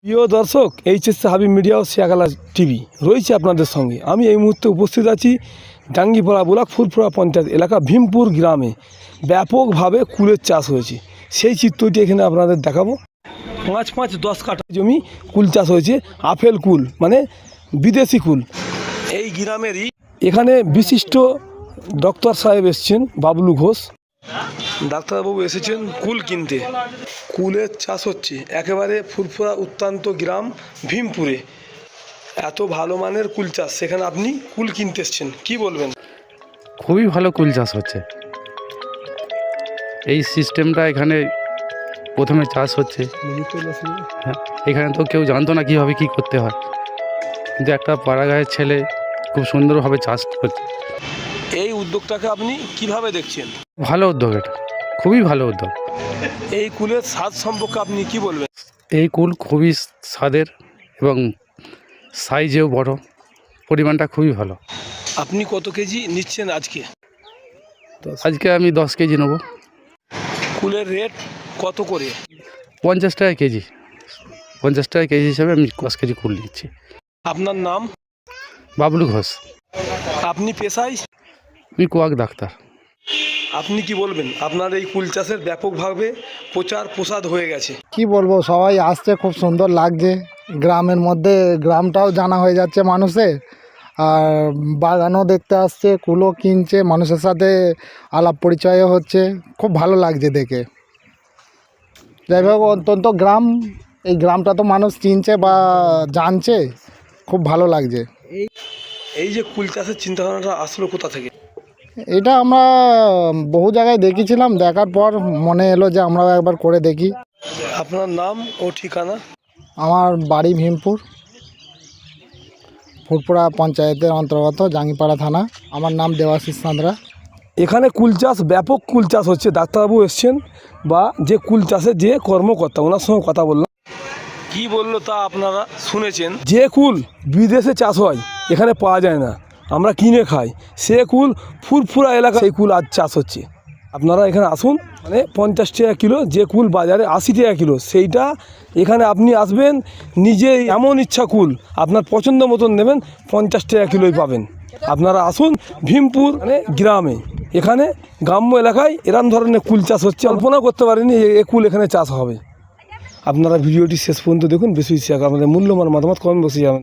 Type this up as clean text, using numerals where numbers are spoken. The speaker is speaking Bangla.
প্রিয় দর্শক, এইচএস হাবিব মিডিয়া ও শিয়াখালা টিভি রয়েছে আপনাদের সঙ্গে। আমি এই মুহূর্তে উপস্থিত আছি ডাঙ্গিপাড়া ব্লক ফুরফুরা পঞ্চায়েত এলাকা ভীমপুর গ্রামে। ব্যাপকভাবে কুলের চাষ হয়েছে, সেই চিত্রটি এখানে আপনাদের দেখাবো। 5-10 কাঠা জমি কুল চাষ হয়েছে। আপেল কুল মানে বিদেশি কুল। এই গ্রামেরই এখানে বিশিষ্ট ডক্টর সাহেব এসছেন, বাবলু ঘোষ ডাক্তারবাবু এসেছেন কুল কিনতে। কুলের চাষ হচ্ছে একেবারে ফুরফুরা অত্যন্ত গ্রাম ভীমপুরে। এত ভালো মানের কুল চাষ, সেখানে আপনি কুল কিনতে এসছেন, কি বলবেন? খুবই ভালো কুল চাষ হচ্ছে। এই সিস্টেমটা এখানে প্রথমে চাষ হচ্ছে। হ্যাঁ, এখানে তো কেউ জানতো না কীভাবে কী করতে হয়, কিন্তু একটা পাড়াগাঁয়ের ছেলে খুব সুন্দরভাবে চাষ করছে। এই উদ্যোগটাকে আপনি কিভাবে দেখছেন? ভালো উদ্যোগ, এটা খুবই ভালো উদ্যোগ। এই কুলের স্বাদ সম্পর্কে আপনি কি বলবেন? এই কুল খুবই স্বাদের এবং সাইজেও বড়, পরিমাণটা খুবই ভালো। আপনি কত কেজি নিচ্ছেন আজকে? আজকে আমি 10 কেজি নেব। কুলের রেট কত করে? 50 টাকা কেজি। 50 টাকা কেজি হিসাবে আমি 10 কেজি কুল নিচ্ছি। আপনার নাম? বাবলু ঘোষ। আপনি পেশায়? আমি কোয়াক ডাক্তার। আপনি কি বলবেন? আপনার এই কুল চাষের ব্যাপকভাবে প্রচার প্রসার হয়ে গেছে। কি বলবো, সবাই আসছে, খুব সুন্দর লাগছে। গ্রামের মধ্যে গ্রামটাও জানা হয়ে যাচ্ছে মানুষের, আর বাগানও দেখতে আসছে, কুলও কিনছে, মানুষের সাথে আলাপ পরিচয়ও হচ্ছে। খুব ভালো লাগছে দেখে। যাই হোক, অন্তত গ্রাম, এই গ্রামটা তো মানুষ চিনছে বা জানছে, খুব ভালো লাগছে। এই যে কুল চাষের চিন্তাভাবনাটা আসলো কোথা থেকে? এটা আমরা বহু জায়গায় দেখেছিলাম, দেখার পর মনে এলো যে আমরাও একবার করে দেখি। আপনার নাম ও ঠিকানা? আমার বাড়ি ভীমপুর, ফুরফুরা পঞ্চায়েতের অন্তর্গত জাঙ্গিপাড়া থানা। আমার নাম দেবাশিস সাঁতরা। এখানে কুল চাষ, ব্যাপক কুল চাষ হচ্ছে। ডাক্তারবাবু এসছেন বা যে কুল চাষের যে কর্মকর্তা, ওনার সঙ্গে কথা বললাম। কি বললো তা আপনারা শুনেছেন। যে কুল বিদেশে চাষ হয় এখানে পাওয়া যায় না, আমরা কিনে খাই, সে কুল ফুরফুরা এলাকা সেই কুল আজ চাষ হচ্ছে। আপনারা এখানে আসুন, মানে 50 টাকা কিলো যে কুল বাজারে 80 টাকা কিলো, সেইটা এখানে আপনি আসবেন নিজেই, এমন ইচ্ছা কুল আপনার পছন্দ মতন নেবেন, 50 টাকা কিলোই পাবেন। আপনারা আসুন ভীমপুর মানে গ্রামে, এখানে গ্রাম্য এলাকায় এরম ধরনের কুল চাষ হচ্ছে। কল্পনা করতে পারেনি এ কুল এখানে চাষ হবে। আপনারা ভিডিওটি শেষ পর্যন্ত দেখুন, বেশি আমাদের মূল্যবান মতামত কমেন্ট বসে যাবেন।